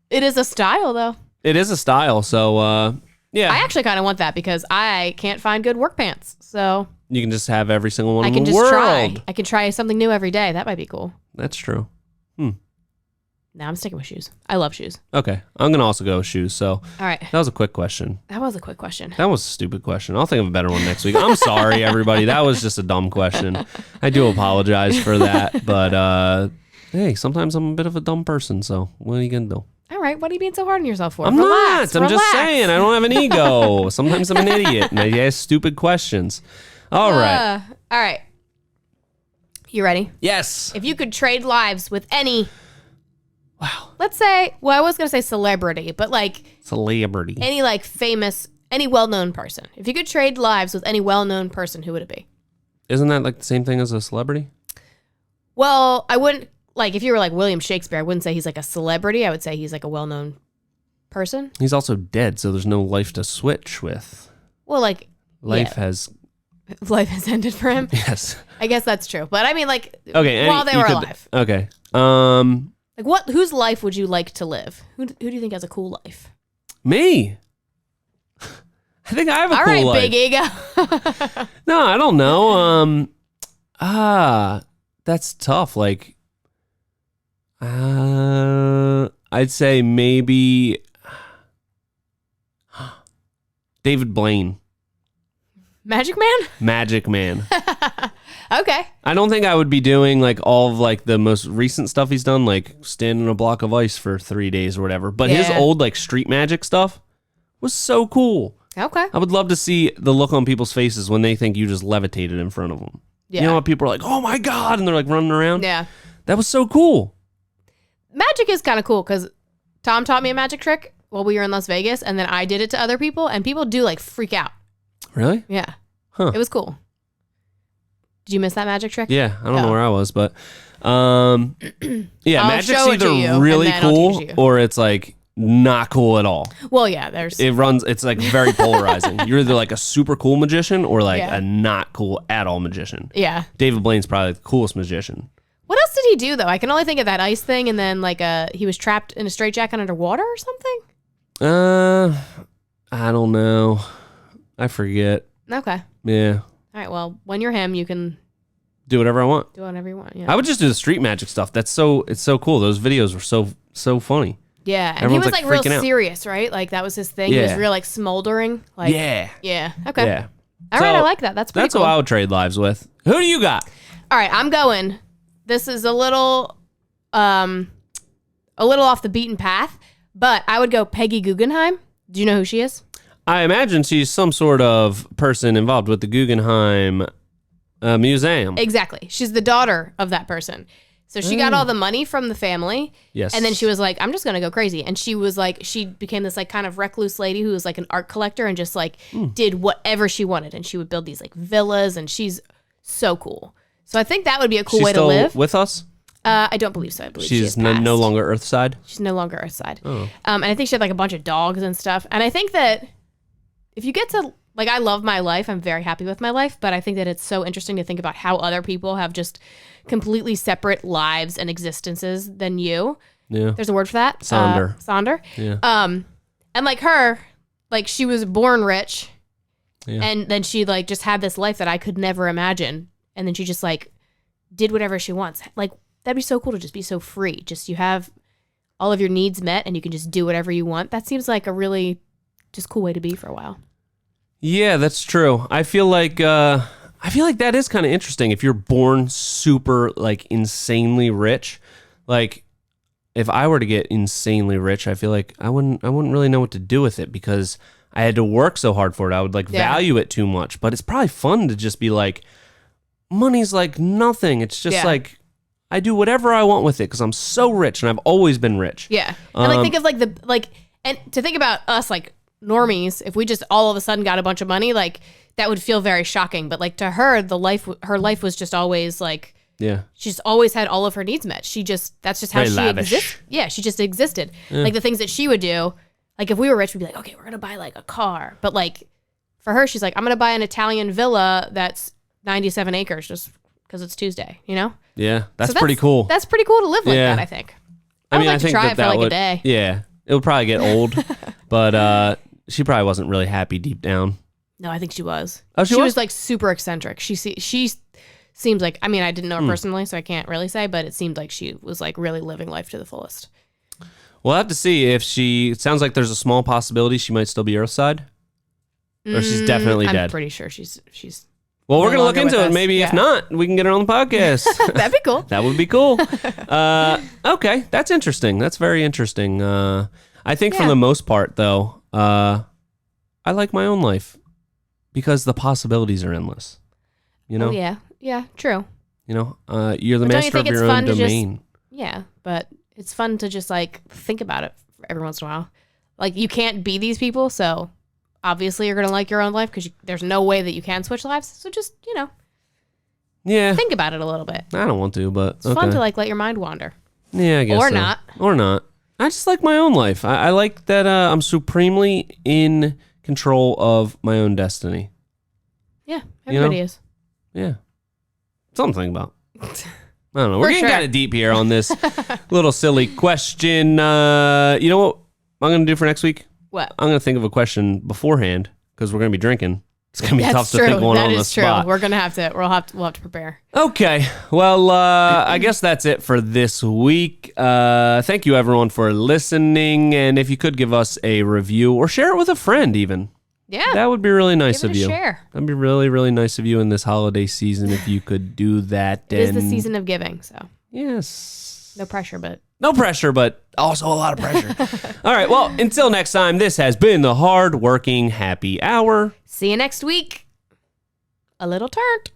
It is a style though. It is a style. So yeah. I actually kind of want that because I can't find good work pants. So you can just have every single one in the just world. try. I can try something new every day. That might be cool. That's true. No, I'm sticking with shoes. I love shoes. Okay. I'm going to also go with shoes. So All right. that was a quick question. That was a quick question. That was a stupid question. I'll think of a better one next week. I'm sorry, everybody. That was just a dumb question. I do apologize for that. But hey, sometimes I'm a bit of a dumb person. So what are you going to do? All right. What are you being so hard on yourself for? I'm Relax, not. I'm just relax. saying. I don't have an ego. Sometimes I'm an idiot and I ask stupid questions. All right. All right. You ready? Yes. If you could trade lives with any... Wow. Let's say, well, I was going to say celebrity, but like... Celebrity. Any like famous, any well-known person. If you could trade lives with any well-known person, who would it be? Isn't that like the same thing as a celebrity? Well, I wouldn't, like if you were like William Shakespeare, I wouldn't say he's like a celebrity. I would say he's like a well-known person. He's also dead, so there's no life to switch with. Like life has ended for him. Yes. I guess that's true. But I mean like while they were alive. Okay. Like whose life would you like to live? Who do you think has a cool life? Me. I think I have a All cool right, life. big ego. No, I don't know. That's tough. Like I'd say maybe David Blaine. Magic Man? Magic Man. Okay. I don't think I would be doing like all of like the most recent stuff he's done, like stand in a block of ice for 3 days or whatever. But his old like street magic stuff was so cool. Okay. I would love to see the look on people's faces when they think you just levitated in front of them. Yeah. You know how people are like, oh my God, and they're like running around? Yeah. That was so cool. Magic is kind of cool because Tom taught me a magic trick while we were in Las Vegas, and then I did it to other people, and people do like freak out. Really? Yeah. Huh. It was cool. Did you miss that magic trick? Yeah, I don't know where I was, but yeah, magic's show it to either you, really and then I'll cool teach you. or it's like not cool at all. Well, yeah, It's like very polarizing. You're either like a super cool magician or like Yeah. a not cool at all magician. yeah. David Blaine's probably the coolest magician. What else did he do though? I can only think of that ice thing, and then like he was trapped in a straitjacket underwater or something. I don't know. I forget. Okay. Yeah. All right. Well, when you're him, you can Do whatever I want. do whatever you want. Yeah. I would just do the street magic stuff. It's so cool. Those videos were so funny. Yeah, and Everyone's, he was like, like real freaking out. serious, right? Like that was his thing. He Yeah. was real like smoldering. Like Yeah. Yeah. Okay. Yeah. All right. So, I like that. That's pretty That's cool. who I would trade lives with. Who do you got? All right, I'm going. This is a little off the beaten path, but I would go Peggy Guggenheim. Do you know who she is? I imagine she's some sort of person involved with the Guggenheim Museum. Exactly. She's the daughter of that person. So she got all the money from the family. Yes. And then she was like, I'm just going to go crazy. And she was like, she became this like kind of recluse lady who was like an art collector and just like did whatever she wanted. And she would build these like villas, and she's so cool. So I think that would be a cool She's way to still live. with us? I don't believe so. I believe She's she has no passed. longer Earthside? She's no longer Earthside. Oh. And I think she had like a bunch of dogs and stuff. And I think that if you get to, like, I love my life. I'm very happy with my life. But I think that it's so interesting to think about how other people have just completely separate lives and existences than you. Yeah. There's a word for that. Sonder. Sonder. Yeah. And like her, like she was born rich Yeah. And then she like just had this life that I could never imagine. And then she just like did whatever she wants. Like that'd be so cool to just be so free. Just you have all of your needs met and you can just do whatever you want. That seems like a really just cool way to be for a while. Yeah, that's true. I feel like that is kind of interesting. If you're born super like insanely rich, like if I were to get insanely rich, I feel like I wouldn't really know what to do with it because I had to work so hard for it. I would like value it too much. But it's probably fun to just be like, money's like nothing. It's just like I do whatever I want with it because I'm so rich and I've always been rich. Yeah. And like think of like and to think about us like normies, if we just all of a sudden got a bunch of money, like that would feel very shocking. But like to her, her life was just always like, she's always had all of her needs met. That's just how very she exists. Yeah, she just existed. Yeah. Like the things that she would do, like if we were rich, we'd be like, okay, we're gonna buy like a car. But like for her, she's like, I'm gonna buy an Italian villa that's 97 acres just because it's Tuesday, you know? Yeah, that's pretty cool. That's pretty cool to live like that, I think. I would like to try it for like a day. Yeah, it would probably get old, but she probably wasn't really happy deep down. No, I think she was. Oh, she was like super eccentric. She seems like, I mean, I didn't know her personally, so I can't really say, but it seemed like she was like really living life to the fullest. We'll have to see if it sounds like there's a small possibility she might still be Earthside. Or she's definitely dead. I'm pretty sure she's well, we're going to look into it. Maybe if not, we can get her on the podcast. That'd be cool. That would be cool. Okay, that's interesting. That's very interesting. I think for the most part, though, I like my own life because the possibilities are endless. You know? Oh, yeah. Yeah, true. You know, you're the master of your own domain. Yeah, but it's fun to just like think about it every once in a while. Like you can't be these people, so obviously you're going to like your own life because there's no way that you can switch lives. So just, think about it a little bit. I don't want to, but it's fun to like let your mind wander. Yeah, I guess Or so. not. Or not. I just like my own life. I like that I'm supremely in control of my own destiny. Yeah, everybody is. Yeah. Something to think about. I don't know. We're getting kind of deep here on this little silly question. You know what I'm going to do for next week? What? I'm going to think of a question beforehand because we're going to be drinking. It's going to be tough to true. think one that on the is true. spot. We're going to have to, we'll have to prepare. Okay. Well, I guess that's it for this week. Thank you everyone for listening. And if you could give us a review or share it with a friend even. Yeah. That would be really nice of you. Share. That'd be really, really nice of you in this holiday season if you could do that. It is the season of giving, so. Yes. No pressure, but also a lot of pressure. All right. Well, until next time, this has been the Hard Working Happy Hour. See you next week. A little turnt.